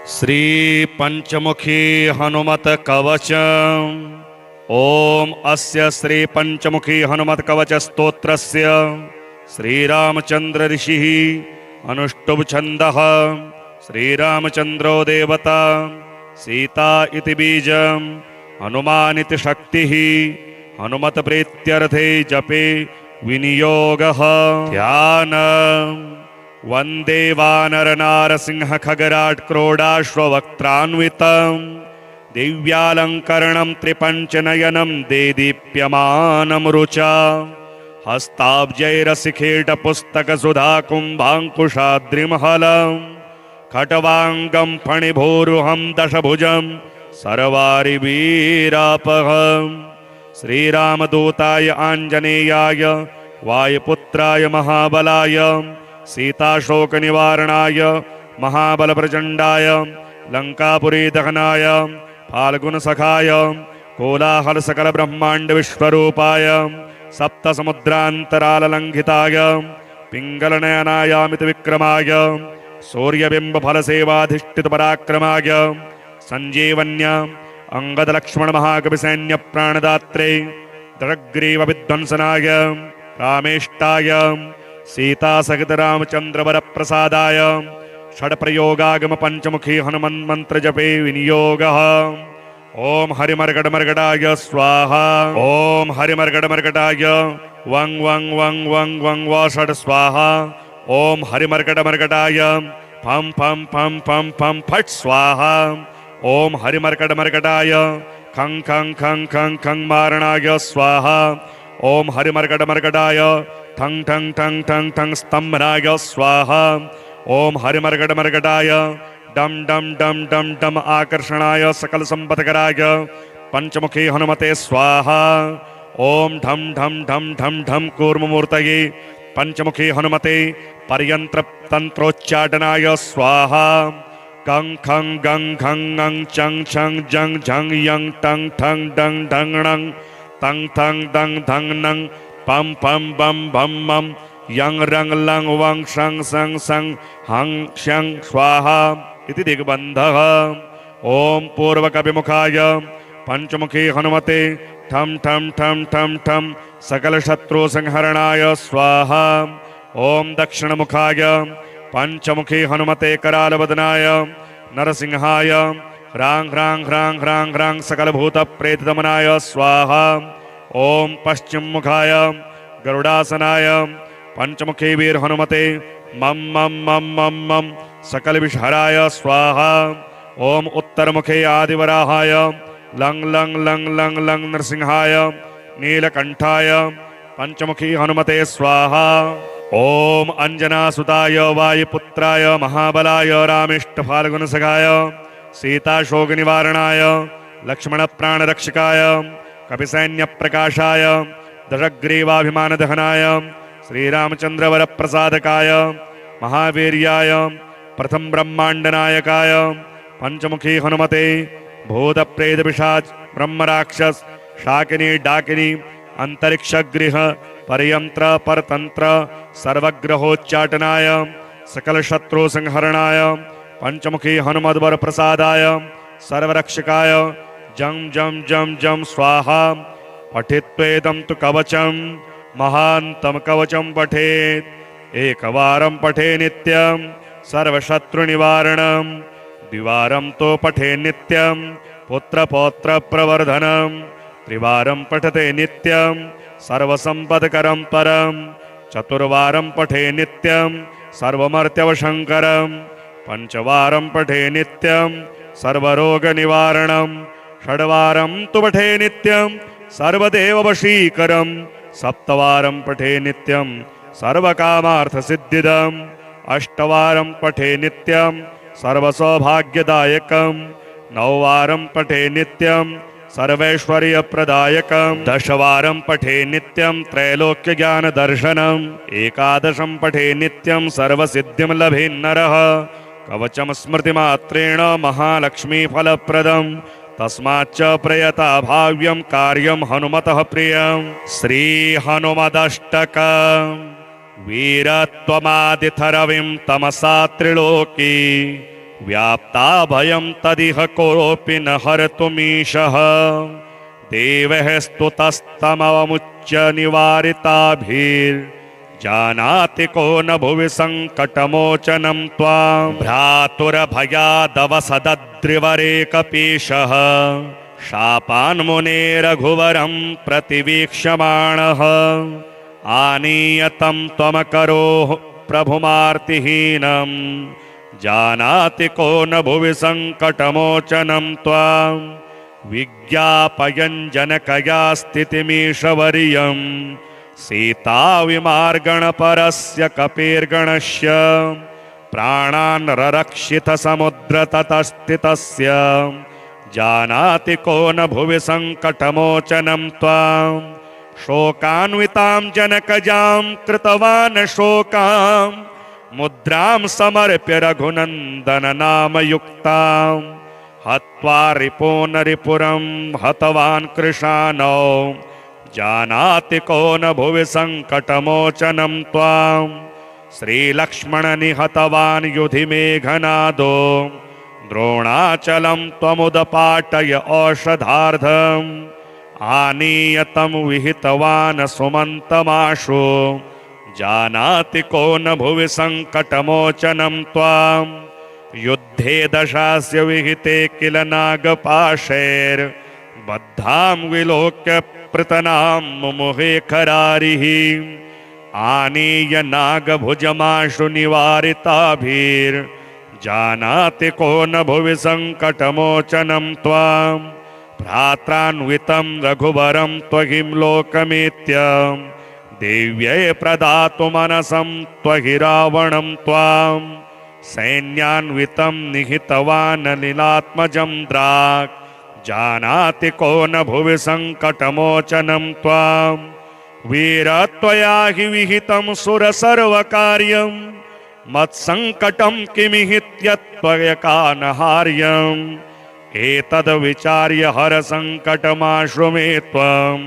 श्री पंचमुखी हनुमत कवच। ओम अस्य श्री पंचमुखी हनुमत कवच स्तोत्रस्य श्रीरामचंद्र ऋषिः अनुष्टुभ छन्दः श्रीरामचंद्रो देवता सीता इति बीजं हनुमानिति शक्तिः हनुमत प्रीत्यर्थे जपे विनियोगः ध्यानम्। वंदे वानर नारसिंह खगराट क्रोडाश्ववक्त्रान्वितं दिव्यालंकरणं त्रिपंचनयनं देदीप्यमानं रुचा हस्ताब्जैरसिखेट पुस्तक सुधा कुंभांकुशाद्रिमहलं खटवांगं फणिभूरुहं दशभुजं सर्वारिवीरापहं श्रीरामदूताय आंजनेयाय वायुपुत्राय महाबलाय सीताशोक निवारणाय महाबल प्रचंडाय लंकापुरी दहनाय फाल्गुन सखाय कोलाहल सकल ब्रह्मांड विश्वरूपाय सप्त समुद्रांतराल लंघिताय पिंगल नयनायामित विक्रमाय सूर्यबिंब फल सेवाधिष्ठित पराक्रमाय संजीवन्य अंगद लक्ष्मण महाकवि सैन्य प्राणदात्रे दशग्रीव विध्वंसनाय रामेष्टाय सीता सहित रामचंद्र वर प्रसादाय षड प्रयोगागम पंचमुखी हनुमन मंत्र जपे विनियोगः। ओम हरिमर्गड मर्गडाय स्वाहा। ओम हरिमर्गड मर्गडाय वंग वंग वंग वंग वंग व षड स्वाहा। ओम हरिमर्गड मर्गडाय फम फम फम फम फम फट स्वाहा। ओम हरिमर्गड मर्गडाय खं खं खं खं खं मारणाय स्वाहा। ओम हरिमर्गड मर्गडाय ठंग ठंग ठंग ठंग ठंग स्तंभनाय स्वाहा। ओम हरिमर्गड मर्गडाय डम डम डम डम डम आकर्षणाय सकल संपत्कराय पंचमुखी हनुमते स्वाहा। ओम ढम ढम ढम ढम ढम कूर्ममूर्तये पंचमुखी हनुमते पर्यंत्र तंत्रोच्चाटनाय स्वाहा। कंग खंग गंग खंग अंग चंग छंग जंग झंग यंग टंग ठंग डंग ढंग णंग तंग थंग दंग धंग नंग पम पम बम बम मम यंग रंग लंग वंग शंग संग संग हंग शंग स्वाहा इति दिग्बंधः। ओम पूर्वकविमुखाय पंचमुखी हनुमते ठम ठम ठम ठम ठम सकल शत्रु संहरणाय स्वाहा। ओम दक्षिणमुखाय पंचमुखी हनुमते करालवदनाय नरसिंहाय ह्रांग ह्रांग ह्रांग ह्रांग ह्रांग सकल भूत प्रेत दमनाय स्वाहा। ओम पश्चिम मुखाय गरुड़ासनाय पंचमुखी वीर हनुमते मम मम मम मम मम सकल विषहराय स्वाहा। ओम उत्तर मुखे आदिवराहाय लंग लंग लंग लंग लंग नरसिंहाय नीलकंठाय पंचमुखी हनुमते स्वाहा। ओम अंजनासुताय वायुपुत्राय महाबलाय रामेष्ट फाल्गुन सखाय सीताशोक निवारणाय लक्ष्मण प्राणरक्षकाय कपिसैन्य प्रकाशाय दशग्रीवाभिमान दहनाय श्रीरामचंद्र वर प्रसादकाय महावीर्याय प्रथम ब्रह्मांड नायकाय पंचमुखी हनुमते भूत प्रेत पिशाच ब्रह्म राक्षस शाकिनी डाकिनी अंतरिक्ष गृह परयंत्र परतंत्र सर्वग्रहोच्चाटनाय सकल शत्रु संहरणाय पंचमुखी हनुमद वर प्रसादाय सर्वरक्षकाय जम जम जम जम स्वाहा। पठित्वेदं तु कवचं महान्तं कवचं पठेत् एकवारं पठे नित्यं सर्वशत्रुनिवारणं द्विवारं तो पठे नित्यं पुत्रपौत्र प्रवर्धनं त्रिवारं पठते नित्यं सर्वसंपत्करं परं चतुर्वारं पठे नित्यं सर्वमर्त्यवशङ्करं पंचवारं पठे नित्यं सर्वरोगनिवारणं षड्वारं तु पठे नित्यं सर्वदेववशीकरं सप्तवारं पठे नित्यं सर्वकामार्थसिद्धिदम् अष्टवारं पठे नित्यं सर्वसौभाग्यदायकं नववारं पठे नित्यं सर्वैश्वर्यप्रदायकं दशवारं पठे नित्यं त्रैलोक्यज्ञानदर्शनम् एकादशं पठे नित्यं सर्वसिद्धिं लभेन्नरः कवचं स्मृतिमात्रेण महालक्ष्मीफलप्रदम् तस्माच्च प्रयता भाव्यं कार्यं हनुमतः प्रियं। श्री हनुमदष्टकम् वीरत्वमादिथरविं तमसा त्रिलोकी व्याप्ता भयं तदिह कोऽपि न हर्तुमीशः देवः स्तुतस्तममुच्य निवारिताभिर्जानाति को न भुवि सङ्कटमोचनं त्वां भ्रातुरभयादवसदद्रिवरेकपीशः शापान्मुनेरघुवरं प्रतिवीक्ष्यमाणः आनीयतं त्वमकरोः प्रभुमार्तिहीनं जानाति को न भुवि सङ्कटमोचनं त्वां विज्ञापयन् जनकया स्थितिमीशवर्यं सीताविमार्गणपरस्य कपिर्गणस्य प्राणान् ररक्षितसमुद्रतटस्थितस्य जानाति को न भुवि सङ्कटमोचनं त्वां शोकान्वितां जनकजां कृतवान् शोकां मुद्रां समर्प्य रघुनन्दन नामयुक्तां हत्वा रिपून् रिपुरं हतवान् कृशानौ जानाति को न भुवि सङ्कटमोचनं त्वां श्रीलक्ष्मणनिहतवान् युधि मेघनादो द्रोणाचलं त्वमुदपाटय औषधार्धम् आनीयतं विहितवान् सुमन्तमाशु जानाति को न भुवि सङ्कटमोचनं त्वां युद्धे दशास्य विहिते किल नागपाशैर्बद्धां विलोक्य पृतनां मुमुहे खरारिः आनीय नागभुजमाशु निवारिताभिर्जानाति को न भुवि सङ्कटमोचनं त्वां भ्रात्रान्वितं रघुवरं त्वहिं लोकमेत्य देव्यै प्रदातुमनसं त्वहि रावणं त्वां सैन्यान्वितं निहितवान् लीलात्मजं द्राक् जानाति को न भुवि सङ्कटमोचनं त्वां वीरत्वया हि विहितं सुरसर्वकार्यं मत्सङ्कटं किमिहित्यत्वयकानहार्यम् एतद्विचार्य हरसङ्कटमाशु मे त्वं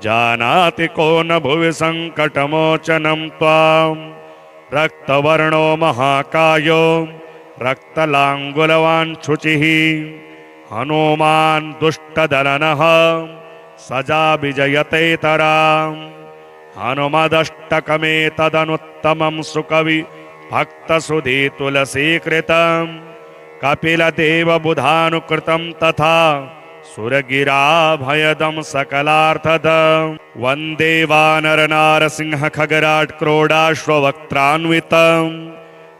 जानाति को न भुवि सङ्कटमोचनं त्वां रक्तवर्णो महाकायो रक्तलाङ्गुलवान् शुचिः हनुमान् दुष्टदलनः सजा विजयतेतरां हनुमदष्टकमेतदनुत्तमं सुकवि भक्तसुधी तुलसीकृतं कपिलदेवबुधानुकृतं तथा सुरगिराभयदं सकलार्थदं वन्दे वानरनारसिंह खगराट् क्रोडाश्ववक्त्रान्वितं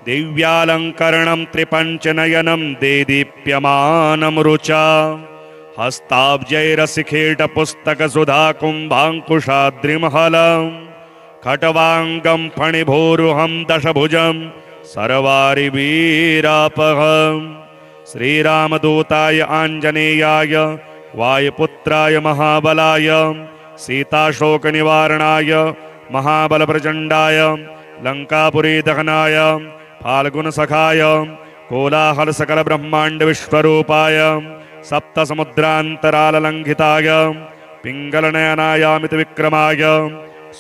दिव्यालङ्करणं त्रिपञ्चनयनं देदीप्यमानं रुचा हस्ताब्जैरसिखेटपुस्तकसुधाकुम्भाङ्कुशाद्रिमहलं खट्वाङ्गं फणिभूरुहं दशभुजं सर्वारिवीरापहम् श्रीरामदूताय आञ्जनेयाय वायुपुत्राय महाबलाय सीताशोकनिवारणाय महाबलप्रचण्डाय लङ्कापुरीदहनाय फाल्गुनसखाय कोलाहलसकलब्रह्माण्डविश्वरूपाय सप्तसमुद्रान्तराललङ्घिताय पिङ्गलनयनायामितविक्रमाय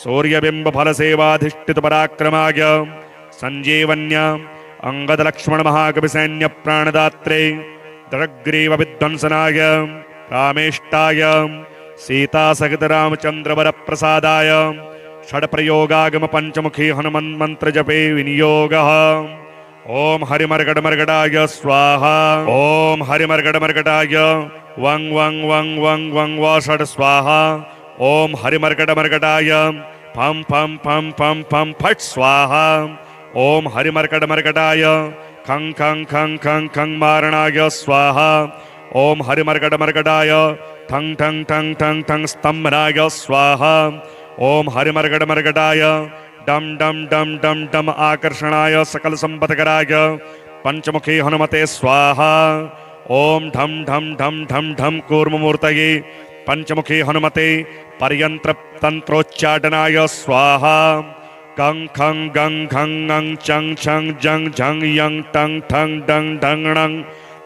सूर्यबिम्बफलसेवाधिष्ठितपराक्रमाय सञ्जीवन्य अंगदलक्ष्मणमहाकविसैन्यप्राणदात्रे दशग्रीवविध्वंसनाय रामेष्टाय सीतासहितरामचन्द्रवरप्रसादाय षड्प्रयोगागमपञ्चमुखी हनुमन्मन्त्रजपे विनियोगः। ओम हरिमर्गडमर्गडाय स्वाहा। ओम हरिमर्गडमर्गडाय वं वं वं वं वं व षड् स्वाहा। ओम हरिमर्गडमर्गडाय फं फं फं फं फं फट् स्वाहा। ओम हरिमर्गडमर्गडाय खं खं खं खं खं मारणाय स्वाहा। ओम हरिमर्गडमर्गडाय ठं ठं ठं ठं ठं स्तंभनाय स्वाहा। ओम हरिमर्गडमर्गडाय डम डम डम डम डम आकर्षणाय सकल संपत्कराय पंचमुखी हनुमते स्वाहा। ओम ढम ढम ढम ढम ढम कूर्ममूर्तये पंचमुखी हनुमते पर्यंत्र तंत्रोच्चाटनाय स्वाहा। कंग खंग गंग खंग अंग चंग छंग जंग झंग यंग टंग ठंग डंग ढंग णंग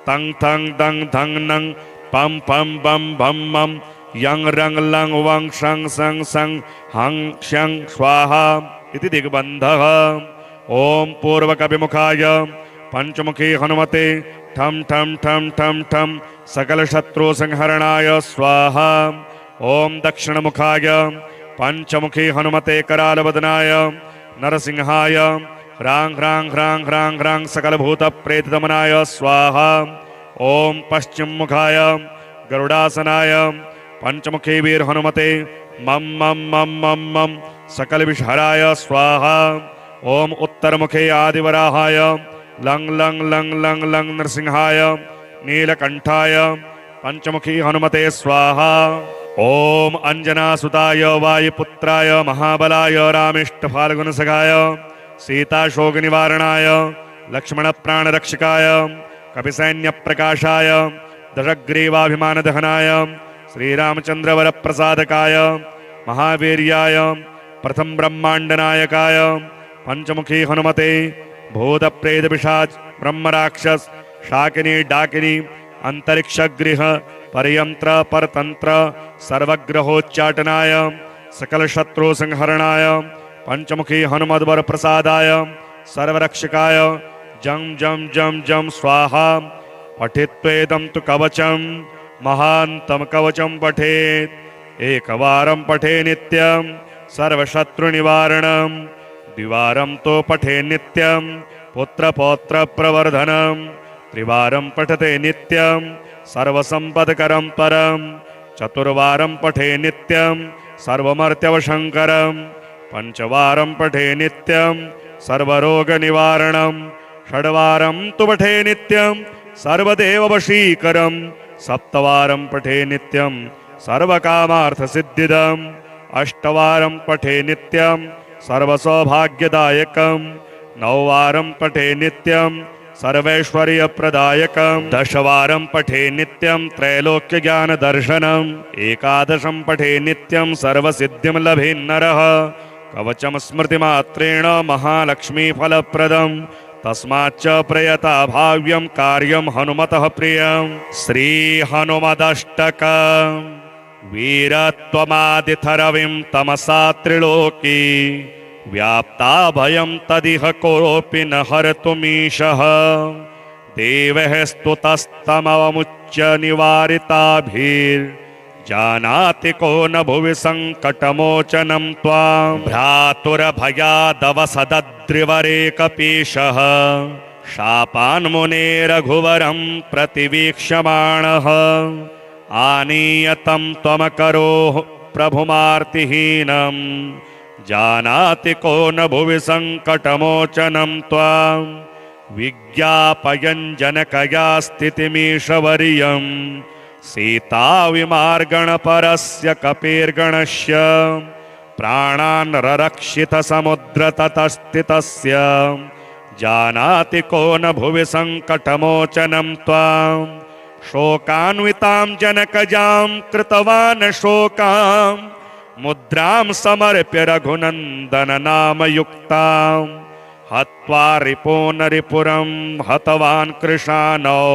तंग थंग दंग धंग नंग पम पम बम भम मम यंग रंग लंग वंग शंग संग संग हंग शंग स्वाहा इति दिग्बन्धः। ओम पूर्वकविमुखाय पंचमुखी हनुमते ठम ठम ठम ठम ठम सकल शत्रु संहरणाय स्वाहा। ओम दक्षिणमुखाय पंचमुखी हनुमते करालवदनाय नरसिंहाय ह्रां ह्रां ह्रां ह्रां ह्रां सकल भूत प्रेत दमनाय स्वाहा। ओम पश्चिम मुखाय गरुड़ासनाय पंचमुखी वीर हनुमते मम मम मम मम मम सकल विषहराय स्वाहा। ओम उत्तर मुखे आदिवराहाय लंग लंग लंग लंग लंग नरसिंहाय नीलकंठाय पंचमुखी हनुमते स्वाहा। ओम अंजनासुताय वायुपुत्राय महाबलाय रामिष्ट फाल्गुनसखाय सीताशोक निवारणाय लक्ष्मण प्राणरक्षकाय कपिसैन्य प्रकाशाय दशग्रीवाभिमान दहनाय श्रीरामचंद्र वर प्रसादकाय महावीर्याय प्रथम ब्रह्मांड नायकाय पंचमुखी हनुमते भूत प्रेत पिशाच ब्रह्म राक्षस शाकिनी डाकिनी अंतरिक्ष गृह परयंत्र परतंत्र सर्वग्रहोच्चाटनाय सकल शत्रु संहरणाय पंचमुखी हनुमद वर प्रसादाय सर्वरक्षकाय जम जम जम जम स्वाहा। पठित्वेदं तु कवचम महान्तम कवचम पठेत् एकवारं पठे नित्यं सर्वशत्रु निवारणं द्विवारं तो पठे नित्यं पुत्र पौत्र प्रवर्धनं त्रिवारं पठते नित्यं सर्वसंपदकरं परं चतुर्वारं पठे नित्यं सर्वमर्त्यवशंकरं पंचवारं पठे नित्यं सर्वरोगनिवारणं षड्वारं तु पठे नित्यं सर्वदेववशीकरं सप्तवारं पठे नित्यं सर्वकामार्थसिद्धिदम् अष्टवारं पठे नित्यं सर्वसौभाग्यदायकं नववारं पठे नित्यं सर्वैश्वर्यप्रदायकं दशवारं पठे नित्यं त्रैलोक्यज्ञानदर्शनम् एकादशं पठे नित्यं सर्वसिद्धिं लभेन्नरः कवचं स्मृतिमात्रेण महालक्ष्मीफलप्रदम् तस्माच्च प्रयता भाव्यं कार्यं हनुमतः प्रियं। श्रीहनुमदष्टकम् वीरत्वमादिथरविं तमसा त्रिलोकी व्याप्ता भयं तदिह कोऽपि न हर्तुमीशः देवः स्तुतस्तमवमुच्य निवारिताभिर्जानाति को न भुवि सङ्कटमोचनं त्वां भ्रातुरभयादवसदद्रिवरेकपीशः शापान्मुनेरघुवरं प्रतिवीक्ष्यमाणः आनीयतं त्वमकरोः प्रभुमार्तिहीनं जानाति को न भुवि सङ्कटमोचनं त्वां विज्ञापयन् जनकया स्थितिमीशवर्यं सीताविमार्गणपरस्य कपिर्गणस्य प्राणान् ररक्षितसमुद्रतटस्थितस्य जानाति को न भुवि सङ्कटमोचनं त्वां शोकान्वितां जनकजां कृतवान् शोकां मुद्रां समर्प्य रघुनन्दन नामयुक्तां हत्वा रिपून् रिपुरं हतवान् कृशानौ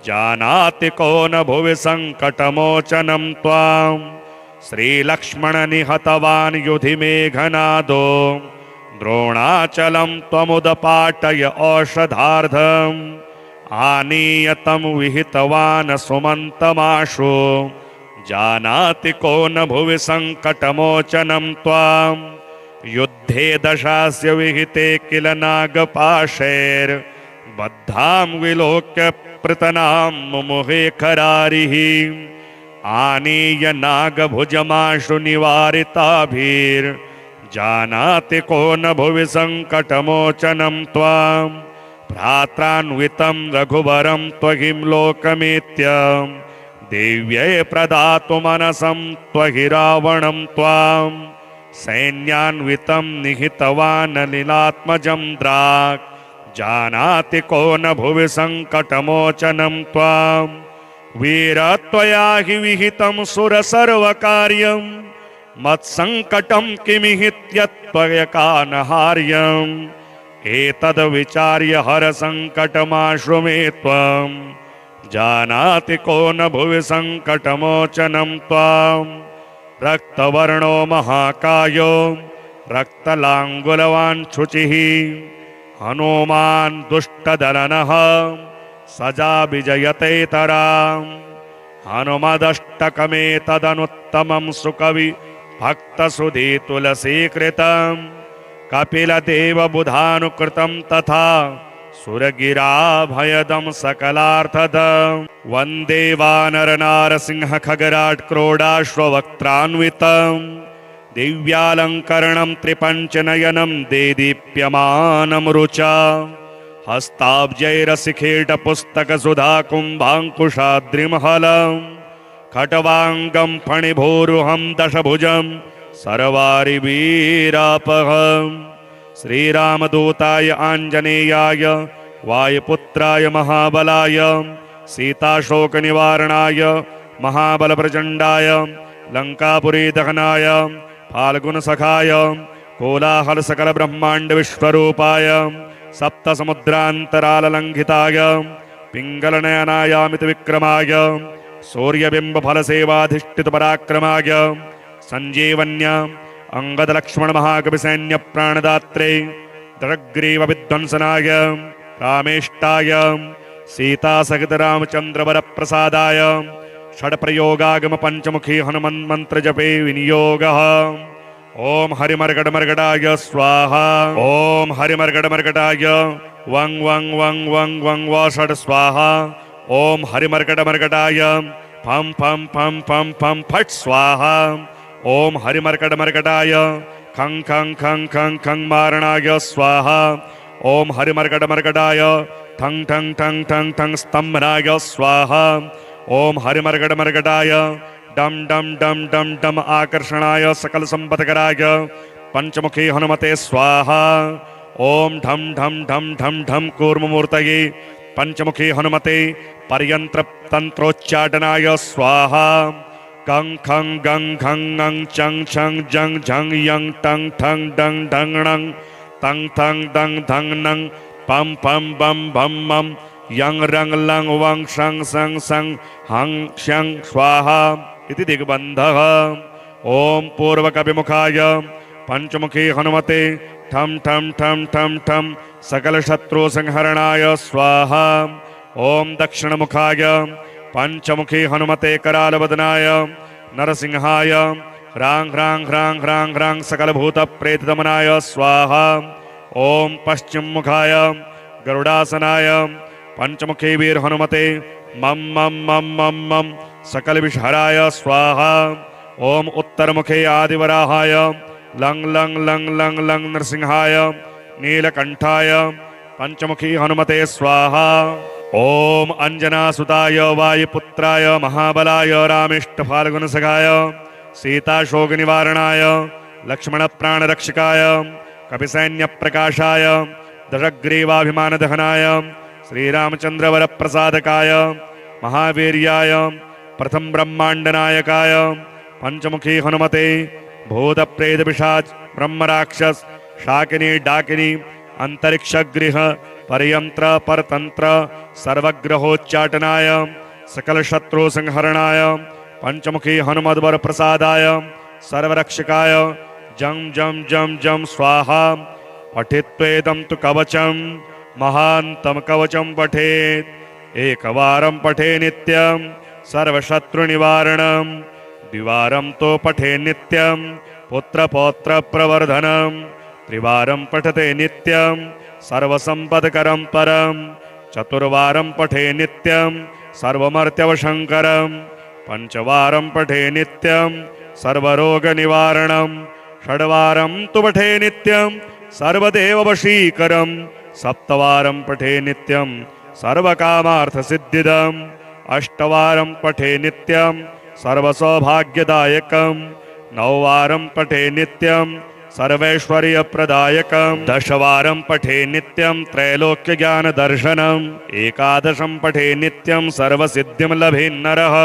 जानाति को न भुवि सङ्कटमोचनं त्वां श्रीलक्ष्मण निहतवान् युधि मेघनादो द्रोणाचलं त्वमुदपाटय औषधार्धम् आनीयतं विहितवान् सुमन्तमाशु जानाति को न भुवि सङ्कटमोचनं त्वां युद्धे दशास्य विहिते किल नागपाशैर्बद्धां विलोक्य पृतनां मुमुहे खरारिः आनीय नागभुजमाशु निवारिताभिर्जानाति को न भुवि सङ्कटमोचनं त्वां भ्रात्रान्वितं रघुवरं त्वहिं लोकमेत्य देव्यै प्रदातु मनसं त्वहि रावणं त्वां सैन्यान्वितं निहितवान् लीलात्मजं द्राक् जानाति को न भुवि सङ्कटमोचनं त्वां वीरत्वया हि विहितं सुरसर्वकार्यं मत्सङ्कटं किमिहित्यत्वयकानहार्यम् एतद्विचार्य हरसङ्कटमाशु मे त्वं जानाति को न भुवि सङ्कटमोचनं त्वां रक्तवर्णो महाकायो रक्तलाङ्गुलवान् शुचिः हनुमान् दुष्टदलनः सजा विजयतेतराम् हनुमदष्टकमेतदनुत्तमं सुकवि भक्तसुधे तुलसीकृतम् कपिलदेवबुधानुकृतं तथा सुरगिराभयदं सकलार्थदम् वन्दे वानरनारसिंह खगराट् क्रोडाश्ववक्त्रान्वितम् दिव्यालङ्करणं त्रिपञ्चनयनं देदीप्यमानं रुचा हस्ताब्जैरसिखेटपुस्तकसुधा कुम्भाङ्कुशाद्रिमहलम् खट्वाङ्गं फणिभूरुहं दशभुजं सर्वारिवीरापहम् श्रीरामदूताय आञ्जनेयाय वायुपुत्राय महाबलाय सीताशोकनिवारणाय महाबलप्रचण्डाय लङ्कापुरीदहनाय फाल्गुनसखाय कोलाहलसकलब्रह्माण्डविश्वरूपाय सप्तसमुद्रान्तराललङ्घिताय पिङ्गलनयनायामितविक्रमाय सूर्यबिम्बफलसेवाधिष्ठितपराक्रमाय सञ्जीवन्य अंगदलक्ष्मणमहाकविसैन्यप्राणदात्रे दशग्रीवविध्वंसनाय रामेष्टाय सीतासहितरामचन्द्रवरप्रसादाय षड्प्रयोगागमपञ्चमुखी हनुमन्मन्त्रजपे विनियोगः। ओम हरिमर्गडमर्गडाय स्वाहा। ओम हरिमर्गडमर्गडाय वं वं वं वं वं षड् स्वाहा। ओम हरिमर्गडमर्गडाय फं फं फं फं फं फट् स्वाहा। ओम हरिमर्गडमर्गडाय खं खं खं खं खं मारणाय स्वाहा। ओम हरिमर्गडमर्गडाय ठं ठं ठं ठं ठं स्तंभनाय स्वाहा। ओम हरिमर्गडमर्गडाय डम डम डम डम डम आकर्षणाय सकल संपत्कराय पंचमुखी हनुमते स्वाहा। ओम ढम ढम ढम ढम ढम कूर्ममूर्तये पंचमुखी हनुमते पर्यंत्र तंत्रोच्चाटनाय स्वाहा। गं खं गं खं ङं चं छं जं झं यं टं ठं डं ढं णं तं थं दं धं नं पं पं बं भं मं यं रं लं वं शं सं सं हं क्षं स्वाहा इति दिग्बन्धः। ओम पूर्वकविमुखाय पंचमुखी हनुमते ठं ठं ठं ठं ठं सकलशत्रुसंहरणाय स्वाहा। ओम दक्षिणमुखाय पंचमुखी हनुमते करालवदनाय नरसिंहाय ह्रां ह्रां ह्रां ह्रां ह्रां सकलभूतप्रेतदमनाय स्वाहा। ओम पश्चिममुखाय गरुडासनाय पंचमुखी वीर हनुमते मम मम मम मम मम सकल विषहराय स्वाहा। ओम उत्तरमुखे आदिवराहाय लं लं लं लं लं नरसिंहाय नीलकंठाय पंचमुखी हनुमते स्वाहा। ओम अंजनासुताय वायुपुत्राय महाबलाय रामेष्टफाल्गुनसखाय सीताशोकनिवारणाय लक्ष्मणप्राणरक्षकाय कपिसैन्यप्रकाशाय दशग्रीवाभिमानदहनाय श्रीरामचन्द्रवरप्रसादकाय महावीर्याय प्रथम ब्रह्मांडनायकाय पंचमुखी हनुमते भूतप्रेतपिशाच ब्रह्मराक्षस शाकिनी डाकिनी अंतरिक्षगृह परयंत्र परतंत्र सर्वग्रहोच्चाटनाय सकल शत्रु संहरणाय पंचमुखी हनुमद्वर प्रसादाय सर्वरक्षकाय जं जं जं जं स्वाहा। पठित्वेदं तु कवचं महान्तं कवचं पठेत् एकवारं पठे नित्यं सर्वशत्रुनिवारणं द्विवारं तो पठे नित्यं पुत्रपौत्रप्रवर्धनं त्रिवारं पठते नित्यं सर्वसंपत्करं परं चतुर्वारं पठे नित्यं सर्वमर्त्यवशङ्करं पंचवारं पठे नित्यं सर्वरोगनिवारणं षड्वारं तु पठे नित्यं सर्वदेववशीकरं सप्तवारं पठे नित्यं सर्वकामार्थसिद्धिदम् अष्टवारं पठे नित्यं सर्वसौभाग्यदायकं नववारं पठे नित्यं सर्वैश्वर्यप्रदायकं दशवारं पठे नित्यं त्रैलोक्यज्ञानदर्शनम् एकादशं पठे नित्यं सर्वसिद्धिं लभेन्नरः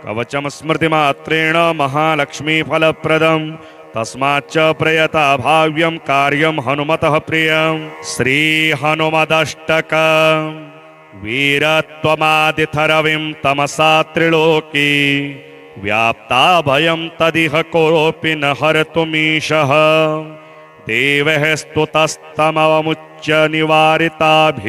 कवचं स्मृतिमात्रेण महालक्ष्मीफलप्रदम् तस्माच्च प्रयता भाव्यं कार्यं हनुमतः प्रियं। श्रीहनुमदष्टकम् वीरत्वमादिथरविं तमसा त्रिलोकी व्याप्ता भयं तदिह कोऽपि न हर्तुमीशः देवः स्तुतस्तमवमुच्च च निवारिताभिर्जानाति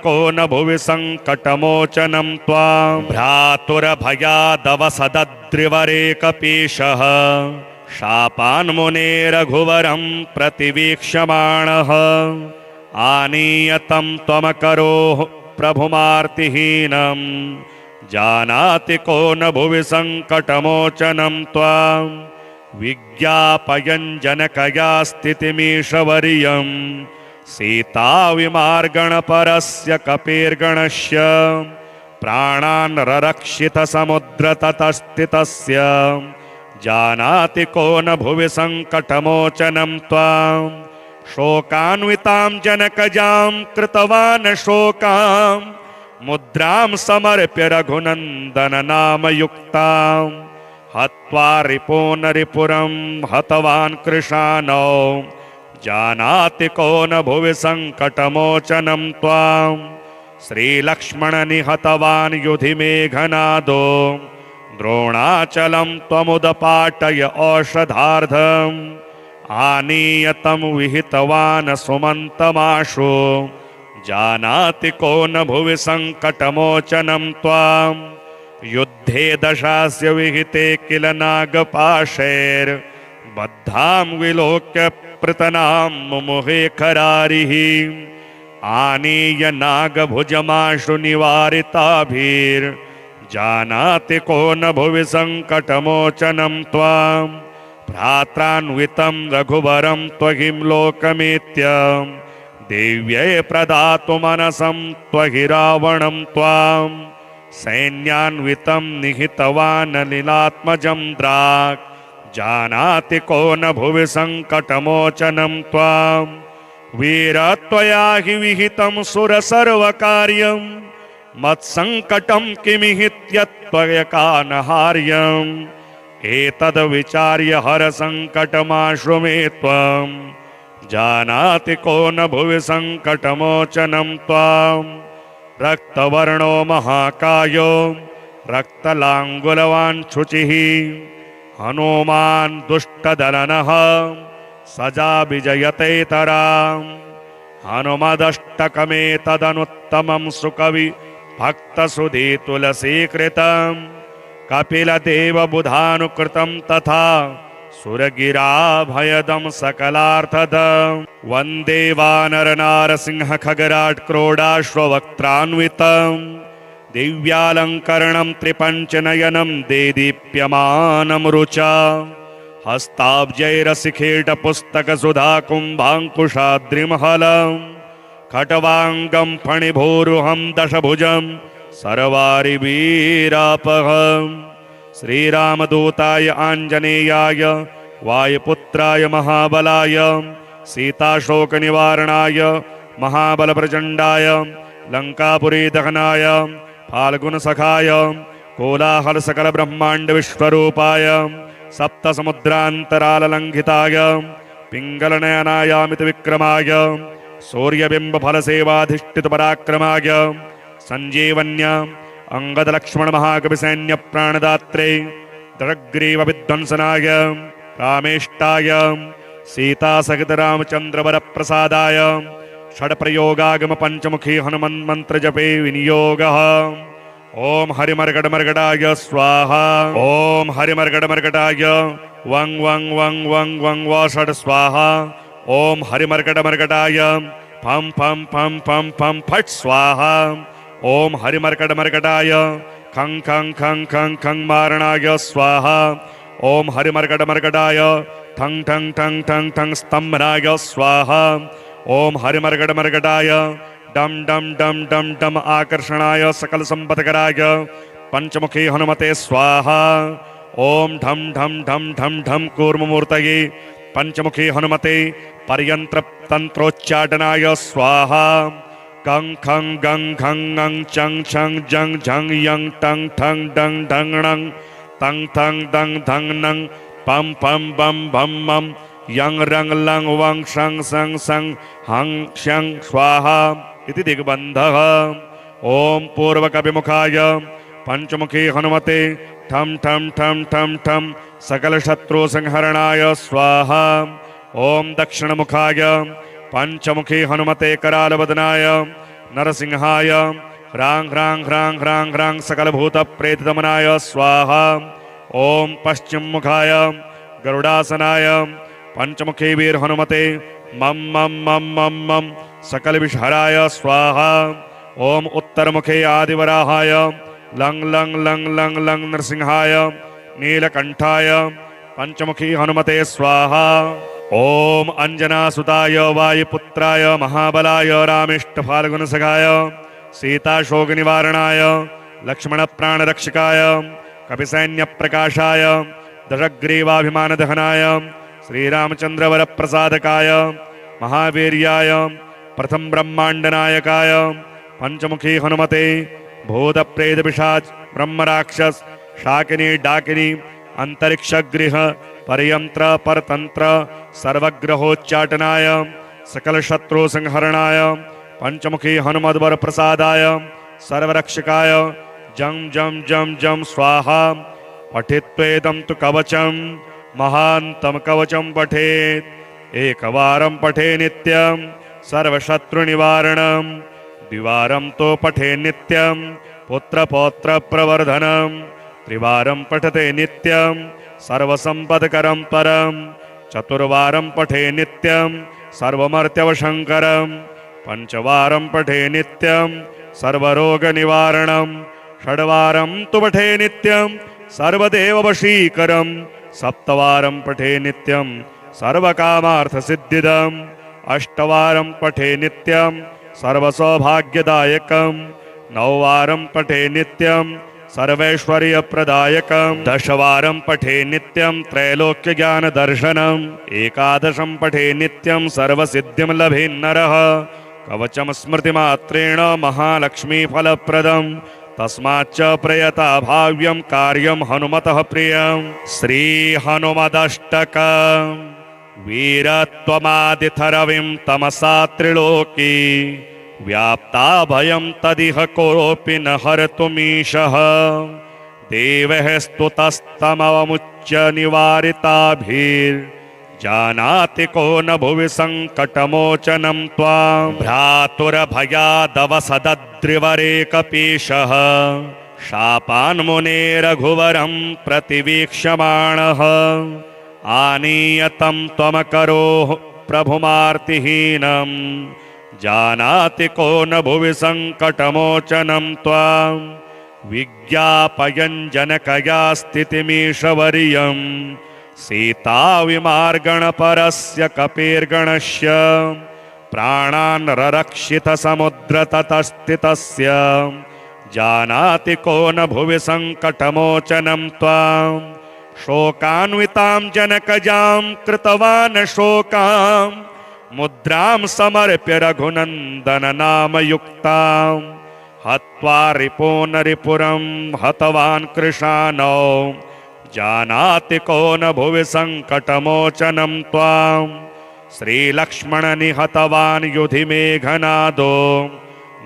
को न भुवि सङ्कटमोचनं त्वां भ्रातुरभयादवसदद्रिवरेकपीशः शापान्मुने रघुवरं प्रतिवीक्ष्यमाणः आनीय तं त्वमकरोः प्रभुमार्तिहीनं जानाति को न भुवि सङ्कटमोचनं त्वां विज्ञापयन् जनकया स्थितिमीशवर्यं सीताविमार्गणपरस्य कपेर्गणस्य प्राणान् ररक्षितसमुद्रतटस्थितस्य जानाति को न भुवि सङ्कटमोचनं त्वां शोकान्वितां जनकजां कृतवान् शोकां मुद्रां समर्प्य रघुनन्दन नामयुक्तां हत्वा रिपून् रिपुरं हतवान् कृशानौ जानाति को न भुवि सङ्कटमोचनं त्वां श्रीलक्ष्मणनिहतवान् युधि मेघनादो द्रोणाचलं त्वमुदपाटय औषधार्धम् आनीय तं विहितवान् सुमन्तमाशु जानाति को न भुवि सङ्कटमोचनं त्वां युद्धे दशास्य विहिते किल नागपाशैर्बद्धां विलोक्य पृतनां मुमुहे खरारिः आनीय नागभुजमाशु निवारिताभिर्जानाति को न भुवि सङ्कटमोचनं त्वां भ्रात्रान्वितं रघुवरं त्वहिं लोकमेत्य देव्यै प्रदातु मनसं त्वहि रावणं त्वां सैन्यान्वितं निहितवान् लीलात्मजं द्राक् जानाति को न भुवि सङ्कटमोचनं त्वां वीरत्वया हि विहितं सुरसर्वकार्यं मत्सङ्कटं किमिहित्यत्वयकानहार्यम् एतद्विचार्य हरसङ्कटमाशु मे त्वं जानाति को न भुवि सङ्कटमोचनं त्वां रक्तवर्णो महाकायो रक्तलाङ्गुलवान् शुचिः हनुमान् दुष्टदलनः सजा विजयतेतरां हनुमदष्टकमेतदनुत्तमं सुकवि भक्तसुधे तुलसीकृतं कपिलदेवबुधानुकृतं तथा सुरगिराभयदं सकलार्थदं वन्दे वानरनारसिंह खगराट् क्रोडाश्ववक्त्रान्वितं दिव्यालङ्करणं त्रिपञ्चनयनं देदीप्यमानं रुचा हस्ताब्जैरसिखेटपुस्तकसुधाकुम्भाङ्कुशाद्रिमहलं खट्वाङ्गं फणिभूरुहं दशभुजं सर्वारिवीरापहम् श्रीरामदूताय आञ्जनेयाय वायुपुत्राय महाबलाय सीताशोकनिवारणाय महाबलप्रचण्डाय लङ्कापुरीदहनाय फाल्गुनसखाय कोलाहलसकलब्रह्माण्डविश्वरूपाय सप्तसमुद्रान्तराललङ्घिताय पिङ्गलनयनायामितविक्रमाय सूर्यबिम्बफलसेवाधिष्ठितपराक्रमाय सञ्जीवन्य अंगदलक्ष्मणमहाकविसैन्यप्राणदात्रे दृग्रीवविध्वंसनाय रामेष्टाय सीतासहितरामचन्द्रवरप्रसादाय षड्प्रयोगागमपञ्चमुखी हनुमन्मन्त्रजपे विनियोगः। ओम हरिमर्गडमर्गडाय स्वाहा। ओम हरिमर्गडमर्गडाय वं वं वं वं वं षड् स्वाहा। ओम हरिमर्गडमर्गडाय फं फं फं फं फं फट् स्वाहा। ओम हरिमर्गडमर्गडाय खं खं खं खं खं मारणाय स्वाहा। ओम हरिमर्गडमर्गडाय ठं ठं ठं ठं ठं स्तंभनाय स्वाहा। ओम हरिमर्गडमर्गडाय डम डम डम डम डम आकर्षणाय सकल संपत्कराय पंचमुखी हनुमते स्वाहा। ओम ढम ढम ढम ढम ढम कूर्ममूर्तये पंचमुखी हनुमते पर्यंत्र तंत्रोच्चाटनाय स्वाहा। कंग खंग गंग खंग अंग चंग छंग जंग झंग यंग टंग ठंग डंग ढंग णंग तंग थंग दंग धंग नंग पम पम बम भम मम यंग रंग लंग वंग शंग संग संग हंग शंग स्वाहा इति दिग्बन्धः। ओम पूर्वकविमुखाय पंचमुखी हनुमते ठम ठम ठम ठम ठम सकल शत्रु संहरणाय स्वाहा। ओम दक्षिणमुखाय पंचमुखी हनुमते करालवदनाय नरसिंहाय ह्रां ह्रां ह्रां ह्रां ह्रां सकलभूतप्रेतदमनाय स्वाहा। ओम पश्चिममुखाय गरुडासनाय पंचमुखी वीर हनुमते मम मम मम मम मम सकलविषहराय स्वाहा। ओम उत्तरमुखे आदिवराहाय लंग लंग लंग लंग लंग नरसिंहाय नीलकंठाय पंचमुखी हनुमते स्वाहा। ओम अंजनासुताय वायुपुत्राय महाबलाय रामेष्टफाल्गुनसखाय सीताशोकनिवारणाय लक्ष्मणप्राणरक्षकाय कपिसैन्यप्रकाशाय दशग्रीवाभिमानदहनाय श्रीरामचंद्रवरप्रसादकाय महावीर्याय प्रथम ब्रह्मांडनायकाय पंचमुखी हनुमते भूतप्रेतपिशाच ब्रह्मराक्षस शाकिनी डाकिनी अंतरिक्षगृह परयंत्र परतंत्र सर्वग्रहोच्चाटनाय सकल शत्रु संहरणाय पंचमुखी हनुमद्वर प्रसादाय सर्वरक्षकाय जम जम जम जम स्वाहा। पठित्वेदं तु कवचं महान्तं कवचं पठेत् एकवारं पठे नित्यं सर्वशत्रुनिवारणं द्विवारं तो पठे नित्यं पुत्रपौत्रप्रवर्धनं त्रिवारं पठते नित्यं सर्वसम्पदकरं परं चतुर्वारं पठे नित्यं सर्वमर्त्यवशङ्करं पंचवारं पठे नित्यं सर्वरोगनिवारणं षड्वारं तु पठे नित्यं सर्वदेववशीकरं सप्तवारं पठे नित्यं सर्वकामार्थसिद्धिदम् अष्टवारं पठे नित्यं सर्वसौभाग्यदायकं नववारं पठे नित्यं सर्वैश्वर्यप्रदायकं दशवारं पठे नित्यं त्रैलोक्यज्ञानदर्शनम् एकादशं पठे नित्यं सर्वसिद्धिं लभेन्नरः कवचं स्मृतिमात्रेण महालक्ष्मीफलप्रदम् तस्माच्च प्रयता भाव्यं कार्यं हनुमतः प्रियं। श्रीहनुमदष्टकम् वीरत्वमादिथरविं तमसा त्रिलोकी व्याप्ता भयं तदिह कोऽपि न हर्तुमीशः देवः स्तुतस्तमवमुच्य निवारिताभिर्जानाति को न भुवि सङ्कटमोचनं त्वां भ्रातुरभयादवसदद्रिवरेकपीशः शापान्मुनेरघुवरं प्रतिवीक्ष्यमाणः आनीयतं त्वमकरोः प्रभुमार्तिहीनं जानाति को न भुवि सङ्कटमोचनं त्वां विज्ञापयन् जनकया स्थितिमीशवर्यं सीताविमार्गणपरस्य कपिर्गणस्य प्राणान् ररक्षितसमुद्रतटस्थितस्य जानाति को न भुवि सङ्कटमोचनं त्वां शोकान्वितां जनकजां कृतवान् शोकां मुद्रां समर्प्य रघुनन्दननामयुक्तां हत्वा रिपून् रिपुरं हतवान् कृशानौ जानाति को न भुवि सङ्कटमोचनं त्वां श्रीलक्ष्मणनिहतवान् युधि मेघनादो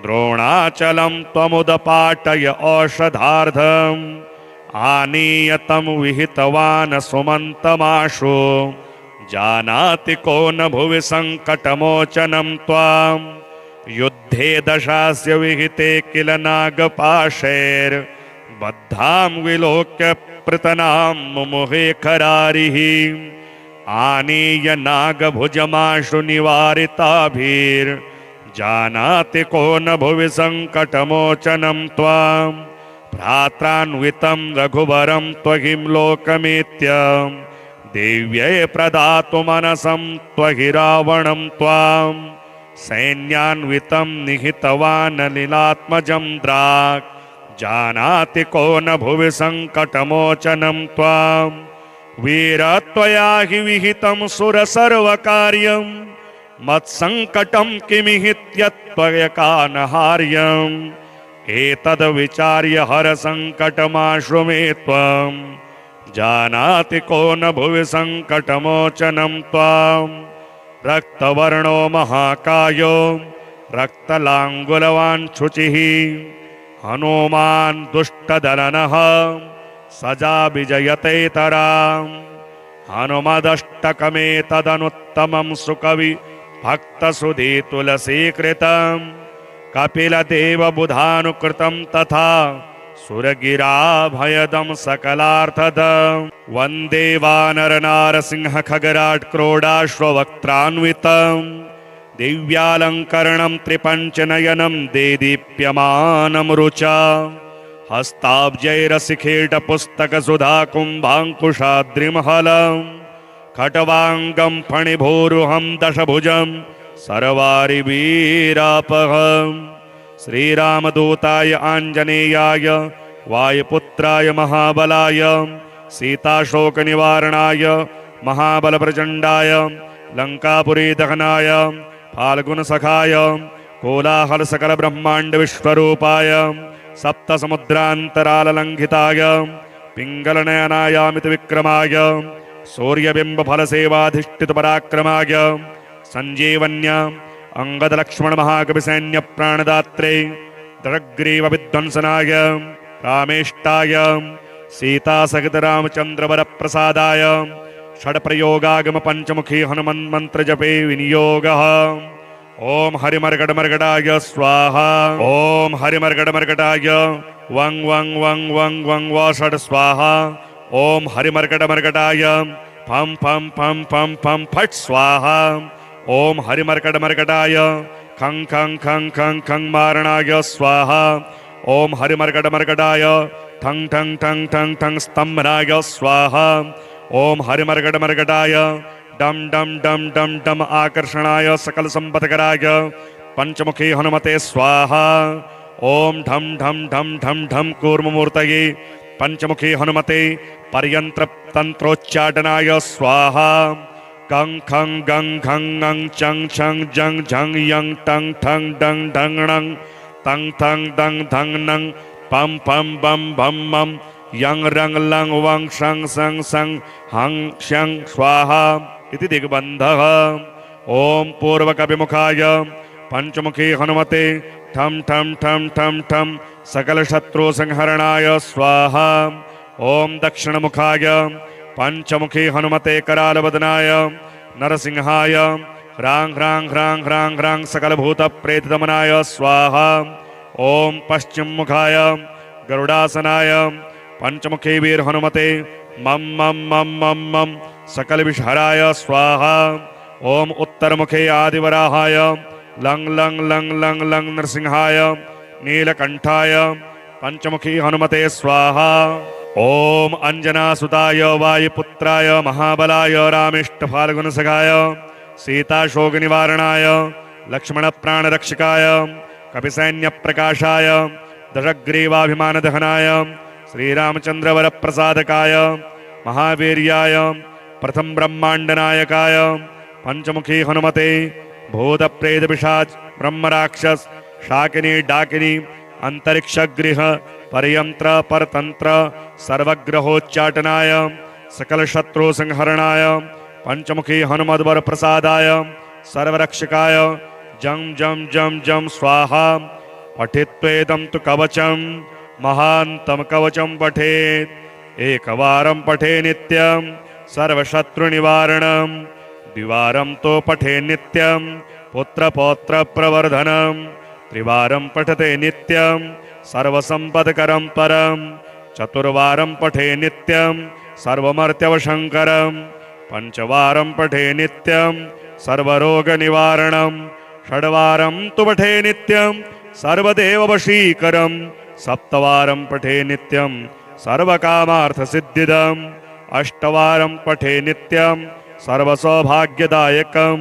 द्रोणाचलं त्वमुदपाटय औषधार्धम् आनीयतं विहितवान् सुमन्तमाशु जानाति को न भुवि सङ्कटमोचनं त्वां युद्धे दशास्य विहिते किल नागपाशैर्बद्धां विलोक्य पृतनां मुमुहे खरारिः आनीय नागभुजमाशु निवारिताभिर्जानाति को न भुवि सङ्कटमोचनं त्वां भ्रात्रान्वितं रघुवरं त्वहिं लोकमेत्य देव्यै प्रदातु मनसं त्वहि रावणं त्वां सैन्यान्वितं निहितवान् लीलात्मजं द्राक् जानाति को न भुवि सङ्कटमोचनं त्वां वीरत्वया हि विहितं सुरसर्वकार्यं मत्सङ्कटं किमिहित्यत्वयकानहार्यम् एतद्विचार्य हरसङ्कटमाशु मे त्वं जानाति को न भुवि सङ्कटमोचनं त्वां रक्तवर्णो महाकायो रक्तलाङ्गुलवान् शुचिः हनुमान् दुष्टदलनः सजा विजयतेतरां हनुमदष्टकमेतदनुत्तमं सुकवि भक्तसुधे तुलसीकृतं कपिलदेवबुधानुकृतं तथा सुरगिराभयदं सकलार्थदं वन्दे वानरनारसिंह खगराट् क्रोडाश्ववक्त्रान्वितं दिव्यालङ्करणं त्रिपञ्चनयनं देदीप्यमानं रुचा हस्ताब्जैरसिखेटपुस्तकसुधा कुम्भाङ्कुशाद्रिमहलं खट्वाङ्गं फणिभूरुहं दशभुजं सर्वारिवीरापहम् श्रीरामदूताय आञ्जनेयाय वायुपुत्राय महाबलाय सीताशोकनिवारणाय महाबलप्रचण्डाय लङ्कापुरीदहनाय फाल्गुनसखाय कोलाहलसकलब्रह्माण्डविश्वरूपाय सप्तसमुद्रान्तराललङ्घिताय पिङ्गलनयनायामितविक्रमाय सूर्यबिम्बफलसेवाधिष्ठितपराक्रमाय सञ्जीवन्य अंगदलक्ष्मणमहाकविसैन्यप्राणदात्रे दशग्रीवविध्वंसनाय रामेष्टाय सीतासहितरामचन्द्रवरप्रसादाय षड्प्रयोगागमपञ्चमुखी हनुमन्मन्त्रजपे विनियोगः। ओम हरिमर्गडमर्गडाय स्वाहा। ओम हरिमर्गडमर्गडाय वं वं वं वं वं षड् स्वाहा। ओम हरिमर्गडमर्गडाय फं फं फं फं फं फट् स्वाहा। ओम हरिमर्गडमर्गडाय खं खं खं खं खं मारणाय स्वाहा। ओम हरिमर्गडमर्गडाय ठं ठं ठं ठं ठं स्तंभनाय स्वाहा। ओम हरिमर्गडमर्गडाय डम डम डम डम डम आकर्षणाय सकल संपत्कराय पंचमुखी हनुमते स्वाहा। ओम ढम ढम ढम ढम ढम कूर्ममूर्तये पंचमुखी हनुमते पर्यंत्र तंत्रोच्चाटनाय स्वाहा। गं खं गं खं ङं चं छं जं झं यं टं ठं डं ढं णं तं थं दं धं नं पं पं बं भं मं यं रं लं वं शं सं सं हं क्षं स्वाहा इति दिग्बन्धः। ओम पूर्वकविमुखाय पंचमुखी हनुमते ठं ठं ठं ठं ठं सकलशत्रुसंहरणाय स्वाहा। ओम दक्षिणमुखाय पंचमुखी हनुमते करालवदनाय नरसिंहाय ह्रां ह्रां ह्रां ह्रां ह्रां सकलभूतप्रेतदमनाय स्वाहा। ओम पश्चिममुखाय गरुडासनाय पंचमुखी वीर हनुमते मम मम मम मम मम सकलविषहराय स्वाहा। ओम उत्तरमुखे आदिवराहाय लं लं लं लं लं नरसिंहाय नीलकंठाय पंचमुखी हनुमते स्वाहा। ओम अंजनासुताय वायुपुत्राय महाबलाय रामेष्टफाल्गुनसखाय सीताशोकनिवारणाय लक्ष्मणप्राणरक्षकाय कपिसैन्यप्रकाशाय दशग्रीवाभिमानदहनाय श्रीरामचन्द्रवरप्रसादकाय महावीर्याय प्रथम ब्रह्मांडनायकाय पंचमुखी हनुमते भूतप्रेतपिशाच ब्रह्मराक्षस शाकिनी डाकिनी अंतरिक्षगृह परयंत्र परतंत्र सर्वग्रहोच्चाटनाय सकल शत्रु संहरणाय पंचमुखी हनुमद्वर प्रसादाय सर्वरक्षकाय जं जं जं जं स्वाहा। पठित्वेदं तु कवचं महान्तं कवचं पठेत् एकवारं पठे नित्यं सर्वशत्रुनिवारणं द्विवारं तो पठे नित्यं पुत्रपौत्रप्रवर्धनं त्रिवारं पठते नित्यं सर्वसंपत्करं परं चतुर्वारं पठे नित्यं सर्वमर्त्यवशङ्करं पंचवारं पठे नित्यं सर्वरोगनिवारणं षड्वारं तु पठे नित्यं सर्वदेववशीकरं सप्तवारं पठे नित्यं सर्वकामार्थसिद्धिदम् अष्टवारं पठे नित्यं सर्वसौभाग्यदायकं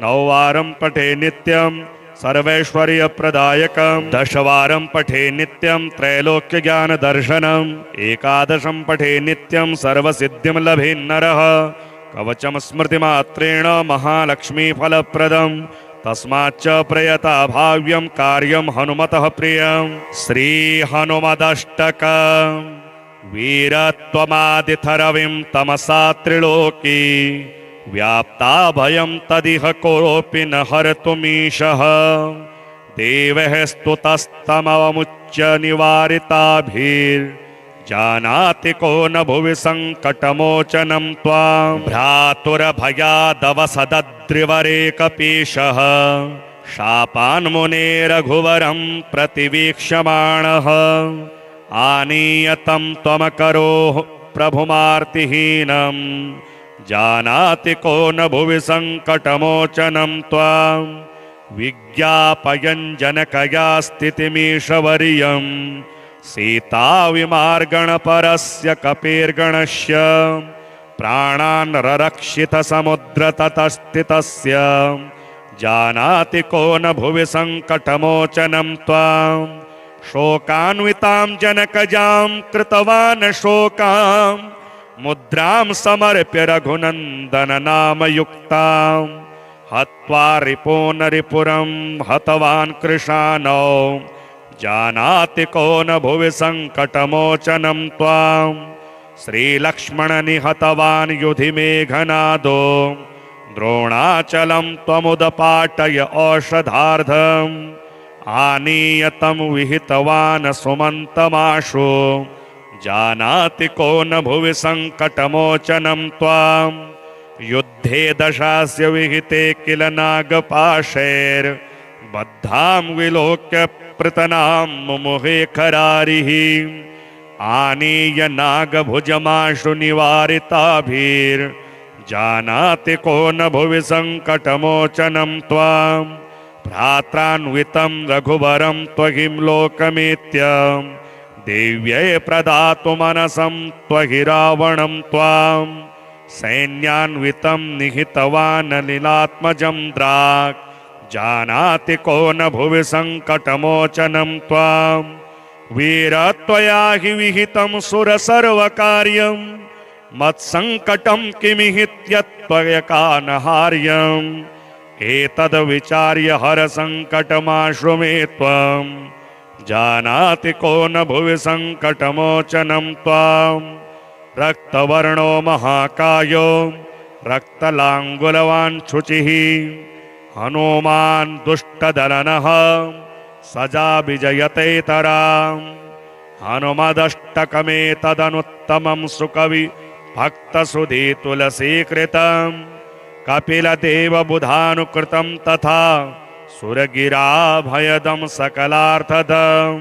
नववारं पठे नित्यं सर्वैश्वर्यप्रदायकं दशवारं पठे नित्यं त्रैलोक्यज्ञानदर्शनम् एकादशं पठे नित्यं सर्वसिद्धिं लभेन्नरः कवचं स्मृतिमात्रेण महालक्ष्मीफलप्रदम् तस्माच्च प्रयता भाव्यं कार्यं हनुमतः प्रियं। श्रीहनुमदष्टकम् वीरत्वमादिथरविं तमसा त्रिलोकी व्याप्ता भयं तदिह कोऽपि न हर्तुमीशः देवः स्तुतस्तमवमुच्य निवारिताभिर्जानाति को न भुवि सङ्कटमोचनं त्वां भ्रातुरभयादवसदद् त्रिवरे कपीशः शापान्मुने रघुवरं प्रतिवीक्ष्यमाणः आनीय तं त्वमकरोः प्रभुमार्तिहीनं जानाति को न भुवि सङ्कटमोचनं त्वां विज्ञापयन् जनकया स्थितिमीशवर्यं सीताविमार्गणपरस्य कपेर्गणस्य प्राणान् ररक्षितसमुद्रतटस्थितस्य जानाति को न भुवि सङ्कटमोचनं त्वां शोकान्वितां जनकजां कृतवान् शोकां मुद्रां समर्प्य रघुनन्दननामयुक्तां हत्वा रिपून् रिपुरं हतवान् कृशानौ जानाति को न भुवि सङ्कटमोचनं त्वां श्रीलक्ष्मणनिहतवान् युधि मेघनादो द्रोणाचलं त्वमुदपाटय औषधार्धम् आनीय तं विहितवान् सुमन्तमाशु जानाति को न भुवि सङ्कटमोचनं त्वां युद्धे दशास्य विहिते किल नागपाशैर्बद्धां विलोक्य पृतनां मुमुहे खरारिः आनीय नागभुजमाशु निवारिताभिर्जानाति को न भुवि सङ्कटमोचनं त्वां भ्रात्रान्वितं रघुवरं त्वहिं लोकमेत्य देव्यै प्रदातु मनसं त्वहि रावणं त्वां सैन्यान्वितं निहितवान् लीलात्मजं द्राक् जानाति को न भुवि सङ्कटमोचनं त्वां वीरत्वया हि विहितं सुरसर्वकार्यं मत्सङ्कटं किमिहित्यत्वयकानहार्यम् एतद्विचार्य हरसङ्कटमाशु मे त्वं जानाति को न भुवि सङ्कटमोचनं त्वां रक्तवर्णो महाकायो रक्तलाङ्गुलवान् शुचिः हनुमान् दुष्टदलनः सजा विजयतेतरां हनुमदष्टकमेतदनुत्तमं सुकवि भक्तसुधे तुलसीकृतं कपिलदेवबुधानुकृतं तथा सुरगिराभयदं सकलार्थदम्।